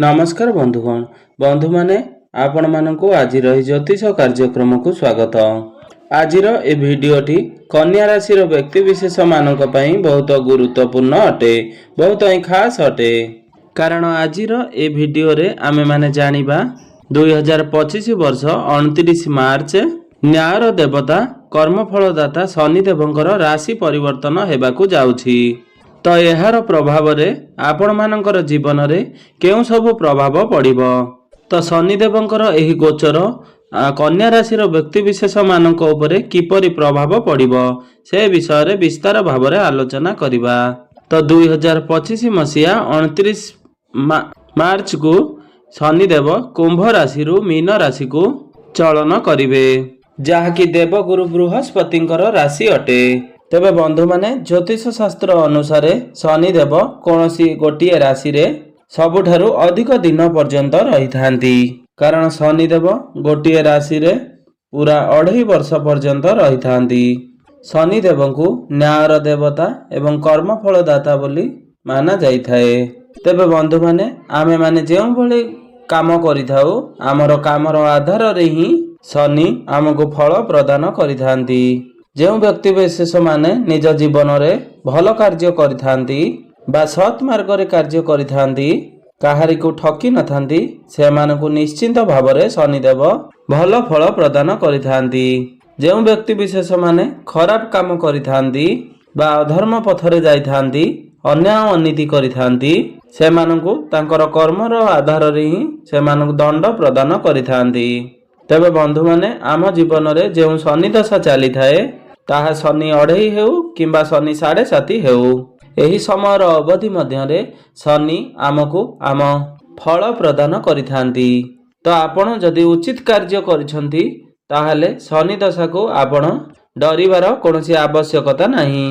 नमस्कार बंधुगण बंधु माने आपण मानकु आज ज्योतिष कार्यक्रम को स्वागत। आज ए भिडियोटी कन्या राशि व्यक्ति विशेष मानक पई बहुत गुरुत्वपूर्ण अटे, बहुत ही खास अटे। कारण आज ए भिडियो रे आमे माने जानिबा 2025 वर्ष 29 मार्च न्यायर देवता कर्मफलदाता शनिदेवंकर राशि परिवर्तन हेबाकु जाउछि। तो यार प्रभाव रे आपण मानकर जीवन रे केउ सब प्रभाव पड़िबो। तो शनिदेवंकर एही गोचर कन्या राशि व्यक्ति विशेष मानक उपरे किपरि प्रभाव पड़िबो से विषय रे विस्तार भाव रे आलोचना करिबा। तो 2025 मसिया 29 मार्च को शनिदेव कुंभ राशि रु मीन राशि को चलन करिवे, जहाँकि देवगुरु बृहस्पतिंकर राशि अटे। तेबे बंधु माने ज्योतिष शास्त्र अनुसार शनिदेव कौनसी गोटे राशि रे सबुठारु अधिक दिन पर्यंत रही थांती। कारण शनिदेव गोटे राशि रे पूरा 2.5 वर्ष पर्यंत रही थांती। शनिदेव को न्यायर देवता एवं कर्मफलदाता बोली माना जाई थाए। तेबे बंधु माने आमे माने जेउ भली काम करि थाउ हमर कामर आधार रे ही शनि हमको फल प्रदान करि थांती। जो व्यक्ति विशेष माने निज जीवन रे भल कार्य करिथांती बा सत् मार्ग रे कार्य करिथांती, काहारी को ठकी न थांती, से मानकु निश्चिंत भाव रे शनिदेव भल फल प्रदान करिथांती। जो व्यक्ति विशेष माने खराब काम करिथांती बा अधर्म पथ रे जाइथांती, अन्याय अनीति करिथांती, से मानकु तांकर कर्मर आधार रे ही से मानकु दंड प्रदान करिथांती। तेबे बंधु माने आम जीवन रे जो शनि दशा चली थाए ताहा शनि 2.5 हेउ किंबा शनि 7.5 हेउ, एही समयर अवधि मध्य रे शनि आमको आम फल प्रदान करिथांती। तो आपण जदि उचित कार्य करिसंती ताहाले शनि दशा को आपण डरिबार कोनोसी आवश्यकता नाही।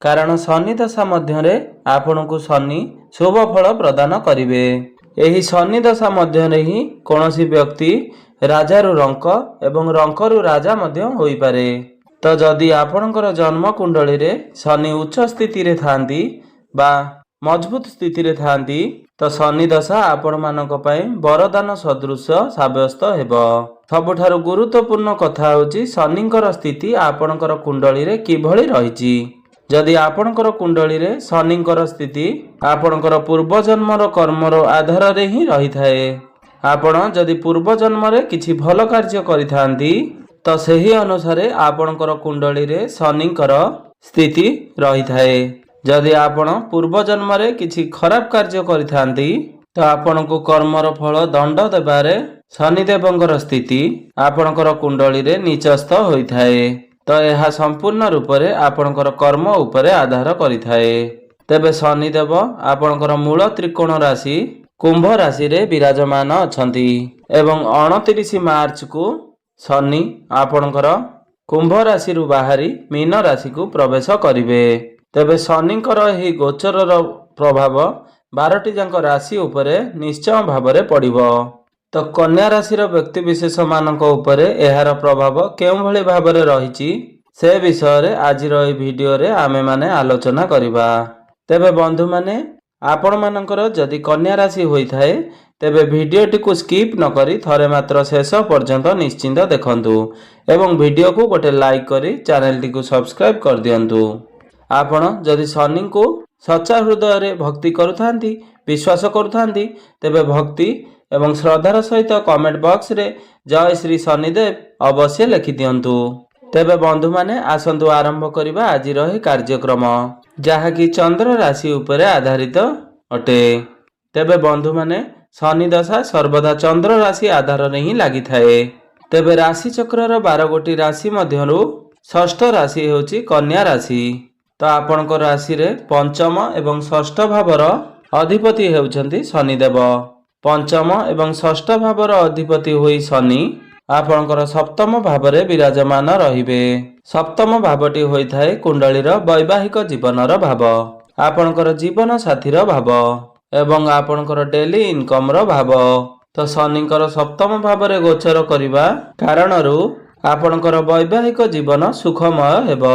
कारण शनि दशा मध्य रे आपनको शनि शुभ फल प्रदान करिवे। एही शनि दशा मध्य रे ही कोनोसी व्यक्ति राजारू रंक एवं रंकरू राजा मध्य होई पारे। तो जदि आपणकर जन्म कुंडली रे शनि उच्च स्थिति रे थांती बा मजबूत स्थिति रे थांती, तो शनि दशा आपण मानक पई वरदान सदृश साब्यस्त हेबो। सबुठारु गुरुत्वपूर्ण कथा होची शनिंकर स्थिति आपणकर कुंडली रे किभଳି रहिची। जदि आपणकर कुंडली रे शनिंकर स्थिति आपणकर पूर्व जन्मर कर्मर आधार रे ही रही थाए। आपण जदि पूर्व जन्म रे किछि भल कार्य करिथांती तो सही अनुसार आपणकर कुंडली रे शनिंकर स्थिति रही थाए। जदि आपण पूर्व जन्म रे किछि खराब कार्य करिथांती तो आपनको कर्मर फल दंड देबारे शनिदेवंकर स्थिति आपणकर कुंडली रे नीचस्थ होई थाए। तो यह संपूर्ण रूप रे आपणकर कर्म उपरे आधार करि थाए। तेबे शनिदेव आपणकर मूल त्रिकोण राशि कुंभ राशि रे विराजमान अछंती एवं 29 मार्च को शनि आपणकर कुंभ राशि रु बाहरी मीन राशि को प्रवेश करिवे। तेबे शनिकर एही गोचरर प्रभाव 12टी जांक राशि उपरे निश्चय भाव रे पड़िबो। तो कन्या राशि व्यक्ति विशेष मानक उपरे एहार प्रभाव केउ भली भाव रे रहिची से विषय रे आज ए वीडियो रे आमे माने आलोचना करिबा। तेबे बंधु माने आपण मानकर जदि कन्या राशि होई थाए तेबे वीडियोटी को स्किप न करी थरे मात्र शेष पर्यंत निश्चिंत देखंतु एवं वीडियो को गोटे लाइक करी चैनल टी को सब्सक्राइब कर दियंतु। आपण जदि शनि को सच्चा हृदय रे भक्ति करुथांती विश्वास करुथांती तेबे भक्ति एवं श्रद्धार सहित कमेंट बॉक्स रे जय श्री शनिदेव अवश्य लिखि दियंतु। तेबे बंधु माने आसंतु आरंभ करिबा आज रही कार्यक्रम, जहा कि चंद्र राशि उपरे आधारित अटे। तेबे बंधु माने शनि दशा सर्वदा चंद्र राशि आधार रे ही लागि थाए। तेबे राशि चक्रर 12 गोटी राशि मध्यरु षष्ठ राशि हेउची कन्या राशि। तो आपणक राशि रे पंचम एवं षष्ठ भावर अधिपति हेउचंती शनिदेव। पंचम एवं षष्ठ भावर अधिपति होई शनि आपणकर सप्तम भाव रे विराजमान रहिबे। सप्तम भावटी होई थाए कुंडलीर वैवाहिक जीवनर भाव, आपणकर जीवन साथीर भाव एवं आपणकर डेली इनकम रो भाव। तो शनिकर सप्तम भाव रे गोचर करिबा कारणरू आपणकर वैवाहिक जीवन सुखमय हेबो।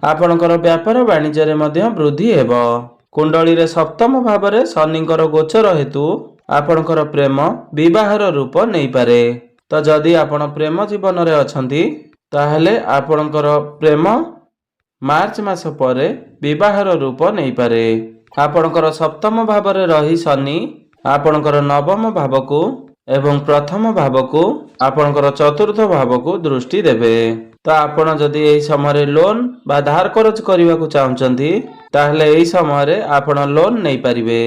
आपणकर व्यापार वाणिज्य रे मध्य वृद्धि हेबो। कुंडली रे सप्तम भाव रे शनिकर गोचर हेतु ଆପଣଙ୍କର ପ୍ରେମ ବିବାହର ରୂପ ନେଇପାରେ। ତ ଯଦି ଆପଣ ପ୍ରେମ ଜୀବନରେ ଅଛନ୍ତି ତାହେଲେ ଆପଣଙ୍କର ପ୍ରେମ ମାର୍ଚ୍ଚ ମାସ ପରେ ବିବାହର ରୂପ ନେଇପାରେ। ଆପଣଙ୍କର ସପ୍ତମ ଭାବରେ ରହି ଶନି ଆପଣଙ୍କର ନବମ ଭାବକୁ ଏବଂ ପ୍ରଥମ ଭାବକୁ ଆପଣଙ୍କର ଚତୁର୍ଥ ଭାବକୁ ଦୃଷ୍ଟି ଦେବେ। ତ ଆପଣ ଯଦି ଏହି ସମୟରେ ଲୋନ୍ ବା ଧାର କରଜ କରିବାକୁ ଚାହୁଁଛନ୍ତି ତାହେଲେ ଏହି ସମୟରେ ଆପଣ ଲୋନ୍ ନେଇପାରିବେ।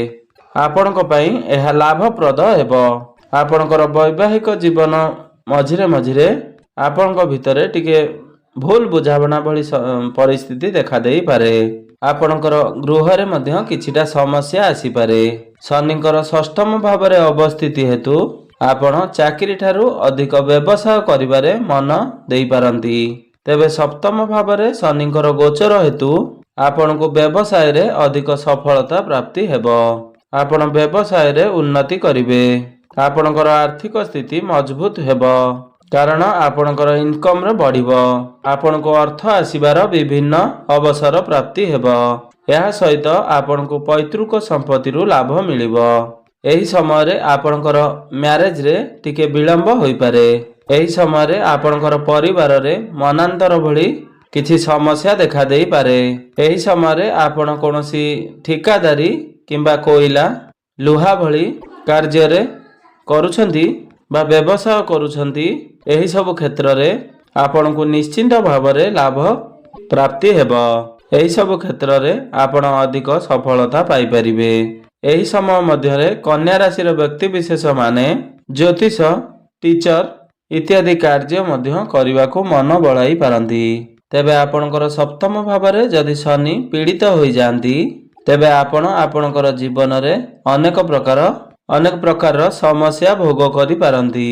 ଆପଣଙ୍କ ପାଇଁ ଏହା ଲାଭପ୍ରଦ ହେବ। ଆପଣଙ୍କର ବୈବାହିକ ଜୀବନ ମଝିରେ ମଝିରେ ଆପଣଙ୍କ ଭିତରେ ଟିକେ ଭୁଲ ବୁଝାମଣା ଭଳି ପରିସ୍ଥିତି ଦେଖାଦେଇପାରେ। ଆପଣଙ୍କର ଗୃହରେ ମଧ୍ୟ କିଛିଟା ସମସ୍ୟା ଆସିପାରେ। ଶନିଙ୍କର ଷଷ୍ଠମ ଭାବରେ ଅବସ୍ଥିତି ହେତୁ ଆପଣ ଚାକିରି ଠାରୁ ଅଧିକ ବ୍ୟବସାୟ କରିବାରେ ମନ ଦେଇପାରନ୍ତି। ତେବେ ସପ୍ତମ ଭାବରେ ଶନିଙ୍କର ଗୋଚର ହେତୁ ଆପଣଙ୍କୁ ବ୍ୟବସାୟରେ ଅଧିକ ସଫଳତା ପ୍ରାପ୍ତି ହେବ। ଆପଣ ବ୍ୟବସାୟରେ ଉନ୍ନତି କରିବେ। ଆପଣଙ୍କର ଆର୍ଥିକ ସ୍ଥିତି ମଜବୁତ ହେବ କାରଣ ଆପଣଙ୍କର ଇନକମ୍ ବଢ଼ିବ। ଆପଣଙ୍କୁ ଅର୍ଥ ଆସିବାର ବିଭିନ୍ନ ଅବସର ପ୍ରାପ୍ତି ହେବ। ଏହା ସହିତ ଆପଣଙ୍କୁ ପୈତୃକ ସମ୍ପତ୍ତିରୁ ଲାଭ ମିଳିବ। ଏହି ସମୟରେ ଆପଣଙ୍କର ମ୍ୟାରେଜରେ ଟିକେ ବିଳମ୍ବ ହୋଇପାରେ। ଏହି ସମୟରେ ଆପଣଙ୍କର ପରିବାରରେ ମନାନ୍ତର ଭଳି କିଛି ସମସ୍ୟା ଦେଖାଦେଇପାରେ। ଏହି ସମୟରେ ଆପଣ କୌଣସି ଠିକାଦାରୀ କିମ୍ବା କୋଇଲା ଲୁହା ଭଳି କାର୍ଯ୍ୟରେ କରୁଛନ୍ତି ବା ବ୍ୟବସାୟ କରୁଛନ୍ତି, ଏହି ସବୁ କ୍ଷେତ୍ରରେ ଆପଣଙ୍କୁ ନିଶ୍ଚିନ୍ତ ଭାବରେ ଲାଭ ପ୍ରାପ୍ତି ହେବ। ଏହି ସବୁ କ୍ଷେତ୍ରରେ ଆପଣ ଅଧିକ ସଫଳତା ପାଇପାରିବେ। ଏହି ସମୟ ମଧ୍ୟରେ କନ୍ୟା ରାଶିର ବ୍ୟକ୍ତିବିଶେଷ ମାନେ ଜ୍ୟୋତିଷ, ଟିଚର ଇତ୍ୟାଦି କାର୍ଯ୍ୟ ମଧ୍ୟ କରିବାକୁ ମନ ବଳାଇ ପାରନ୍ତି। ତେବେ ଆପଣଙ୍କର ସପ୍ତମ ଭାବରେ ଯଦି ଶନି ପୀଡ଼ିତ ହୋଇଯାଆନ୍ତି ତେବେ ଆପଣ ଆପଣଙ୍କର ଜୀବନରେ ଅନେକ ପ୍ରକାରର ସମସ୍ୟା ଭୋଗ କରିପାରନ୍ତି।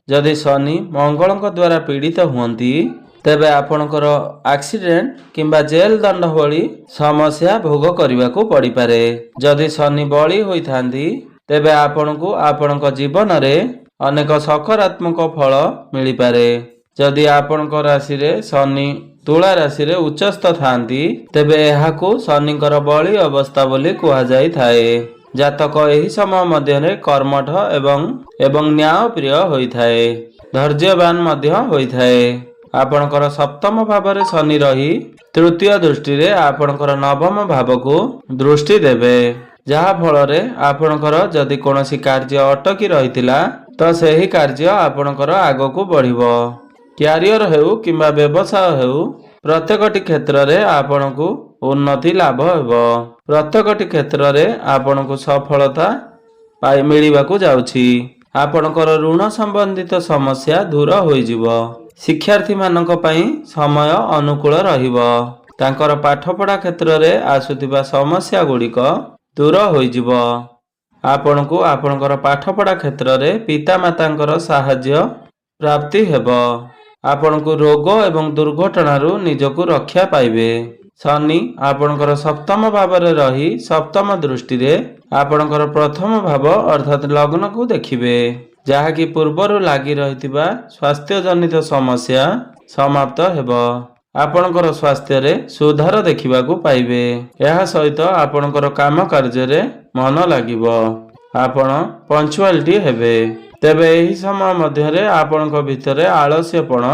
ଯଦି ଶନି ମଙ୍ଗଳଙ୍କ ଦ୍ୱାରା ପୀଡ଼ିତ ହୁଅନ୍ତି ତେବେ ଆପଣଙ୍କର ଆକ୍ସିଡେଣ୍ଟ କିମ୍ବା ଜେଲ ଦଣ୍ଡ ଭଳି ସମସ୍ୟା ଭୋଗ କରିବାକୁ ପଡ଼ିପାରେ। ଯଦି ଶନି ବଳି ହୋଇଥାନ୍ତି ତେବେ ଆପଣଙ୍କୁ ଆପଣଙ୍କ ଜୀବନରେ ଅନେକ ସକାରାତ୍ମକ ଫଳ ମିଳିପାରେ। ଯଦି ଆପଣଙ୍କ ରାଶିରେ ଶନି ତୁଳା ରାଶିରେ ଉଚ୍ଚସ୍ଥ ଥାନ୍ତି ତେବେ ଏହାକୁ ଶନିଙ୍କର ବଳି ଅବସ୍ଥା ବୋଲି କୁହାଯାଇଥାଏ। ଜାତକ ଏହି ସମୟ ମଧ୍ୟରେ କର୍ମଠ ଏବଂ ନ୍ୟାୟପ୍ରିୟ ହୋଇଥାଏ। ଧୈର୍ଯ୍ୟବାନ ମଧ୍ୟ ହୋଇଥାଏ। ଆପଣଙ୍କର ସପ୍ତମ ଭାବରେ ଶନି ରହି ତୃତୀୟ ଦୃଷ୍ଟିରେ ଆପଣଙ୍କର ନବମ ଭାବକୁ ଦୃଷ୍ଟି ଦେବେ, ଯାହା ଫଳରେ ଆପଣଙ୍କର ଯଦି କୌଣସି କାର୍ଯ୍ୟ ଅଟକି ରହିଥିଲା ତ ସେହି କାର୍ଯ୍ୟ ଆପଣଙ୍କର ଆଗକୁ ବଢ଼ିବ। କ୍ୟାରିୟର ହେଉ କିମ୍ବା ବ୍ୟବସାୟ ହେଉ, ପ୍ରତ୍ୟେକଟି କ୍ଷେତ୍ରରେ ଆପଣଙ୍କୁ ଉନ୍ନତି ଲାଭ ହେବ। ପ୍ରତ୍ୟେକଟି କ୍ଷେତ୍ରରେ ଆପଣଙ୍କୁ ସଫଳତା ମିଳିବାକୁ ଯାଉଛି। ଆପଣଙ୍କର ଋଣ ସମ୍ବନ୍ଧିତ ସମସ୍ୟା ଦୂର ହୋଇଯିବ। ଶିକ୍ଷାର୍ଥୀମାନଙ୍କ ପାଇଁ ସମୟ ଅନୁକୂଳ ରହିବ। ତାଙ୍କର ପାଠପଢ଼ା କ୍ଷେତ୍ରରେ ଆସୁଥିବା ସମସ୍ୟା ଗୁଡ଼ିକ ଦୂର ହୋଇଯିବ। ଆପଣଙ୍କୁ ଆପଣଙ୍କର ପାଠପଢ଼ା କ୍ଷେତ୍ରରେ ପିତାମାତାଙ୍କର ସାହାଯ୍ୟ ପ୍ରାପ୍ତି ହେବ। ଆପଣଙ୍କୁ ରୋଗ ଏବଂ ଦୁର୍ଘଟଣାରୁ ନିଜକୁ ରକ୍ଷା ପାଇବେ। ଶନି ଆପଣଙ୍କର ସପ୍ତମ ଭାବରେ ରହି ସପ୍ତମ ଦୃଷ୍ଟିରେ ଆପଣଙ୍କର ପ୍ରଥମ ଭାବ ଅର୍ଥାତ୍ ଲଗ୍ନକୁ ଦେଖିବେ, ଯାହାକି ପୂର୍ବରୁ ଲାଗି ରହିଥିବା ସ୍ୱାସ୍ଥ୍ୟଜନିତ ସମସ୍ୟା ସମାପ୍ତ ହେବ। ଆପଣଙ୍କର ସ୍ୱାସ୍ଥ୍ୟରେ ସୁଧାର ଦେଖିବାକୁ ପାଇବେ। ଏହା ସହିତ ଆପଣଙ୍କର କାମ କାର୍ଯ୍ୟରେ ମନ ଲାଗିବ। ଆପଣ ପଙ୍କ୍ଚୁଆଲିଟି ହେବେ। ତେବେ ଏହି ସମୟ ମଧ୍ୟରେ ଆପଣଙ୍କ ଭିତରେ ଆଳସ୍ୟପଣ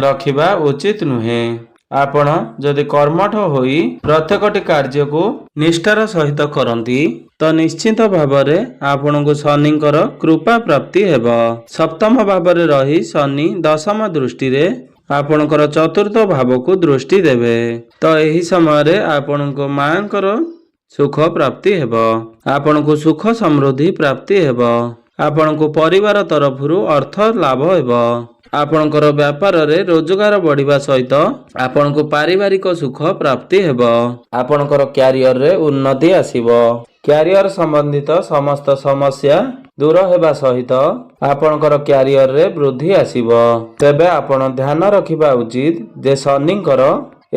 ରଖିବା ଉଚିତ ନୁହେଁ। ଆପଣ ଯଦି କର୍ମଠ ହୋଇ ପ୍ରତ୍ୟେକଟି କାର୍ଯ୍ୟକୁ ନିଷ୍ଠାର ସହିତ କରନ୍ତି ତ ନିଶ୍ଚିତ ଭାବରେ ଆପଣଙ୍କୁ ଶନିଙ୍କର କୃପା ପ୍ରାପ୍ତି ହେବ। ସପ୍ତମ ଭାବରେ ରହି ଶନି ଦଶମ ଦୃଷ୍ଟିରେ ଆପଣଙ୍କର ଚତୁର୍ଥ ଭାବକୁ ଦୃଷ୍ଟି ଦେବେ। ତ ଏହି ସମୟରେ ଆପଣଙ୍କ ମାଙ୍କର ସୁଖ ପ୍ରାପ୍ତି ହେବ। ଆପଣଙ୍କୁ ସୁଖ ସମୃଦ୍ଧି ପ୍ରାପ୍ତି ହେବ। ଆପଣଙ୍କୁ ପରିବାର ତରଫରୁ ଅର୍ଥ ଲାଭ ହେବ। ଆପଣଙ୍କର ବ୍ୟାପାରରେ ରୋଜଗାର ବଢ଼ିବା ସହିତ ଆପଣଙ୍କୁ ପାରିବାରିକ ସୁଖ ପ୍ରାପ୍ତି ହେବ। ଆପଣଙ୍କର କ୍ୟାରିୟରରେ ଉନ୍ନତି ଆସିବ। କ୍ୟାରିୟର ସମ୍ବନ୍ଧିତ ସମସ୍ତ ସମସ୍ୟା ଦୂର ହେବା ସହିତ ଆପଣଙ୍କର କ୍ୟାରିୟରରେ ବୃଦ୍ଧି ଆସିବ। ତେବେ ଆପଣ ଧ୍ୟାନ ରଖିବା ଉଚିତ ଯେ ଶନିଙ୍କର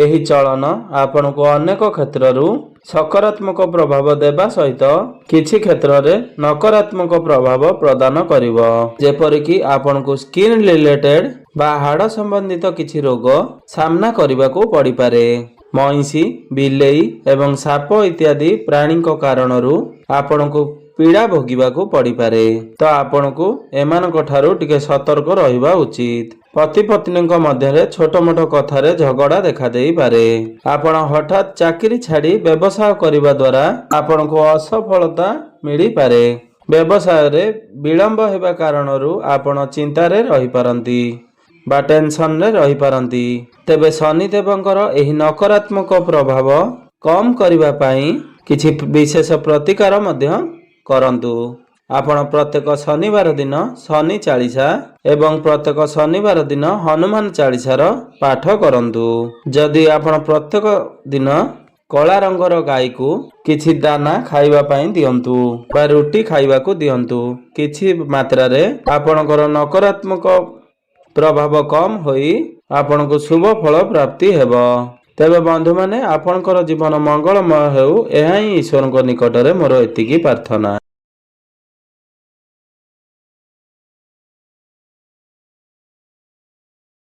ଏହି ଚଳନ ଆପଣଙ୍କୁ ଅନେକ କ୍ଷେତ୍ରରୁ ସକାରାତ୍ମକ ପ୍ରଭାବ ଦେବା ସହିତ କିଛି କ୍ଷେତ୍ରରେ ନକାରାତ୍ମକ ପ୍ରଭାବ ପ୍ରଦାନ କରିବ। ଯେପରିକି ଆପଣଙ୍କୁ ସ୍କିନ୍ ରିଲେଟେଡ୍ ବା ହାଡ଼ ସମ୍ବନ୍ଧିତ କିଛି ରୋଗ ସାମ୍ନା କରିବାକୁ ପଡ଼ିପାରେ। ମଇଁଷି, ବିଲେଇ ଏବଂ ସାପ ଇତ୍ୟାଦି ପ୍ରାଣୀଙ୍କ କାରଣରୁ ଆପଣଙ୍କୁ पीड़ा भोगिबाकू पड़िपारे। तो आपनकू एमानक ठारू टिके सतर्क रहिबा उचित। पति पत्नी मध्य छोट मोट कथार झगड़ा देखा देई पारे। आपण हठात चाकरी छाड़ी व्यवसाय करने द्वारा आपण को असफलता मिली पारे। व्यवसाय रे विलंब हेबा कारणरू आपण चिंतारे रही पारंती बा टेंशन रे रही पारंती। तेबे शनिदेवंकर एही नकारात्मक प्रभाव कम करिबा पई किछि विशेष प्रतिकार मध्य करंतु। आपण प्रत्येक शनिवार दिन शनि चालीसा एवं प्रत्येक शनिवार दिन हनुमान चालीसार पाठ करंतु। जदि आपण प्रत्येक दिन कला रंगर गाई को किछि दाना खाइबा पई दियंतु बा रोटी खाइबा को दियंतु। किछि मात्रा रे आपणकर नकारात्मक प्रभाव कम होई आपनको शुभ फल प्राप्ति हेबो। तेबे बंधु माने आपणकर जीवन मंगलमय हेउ एहा ही ईश्वरक निकटरे मोर एतिकी प्रार्थना।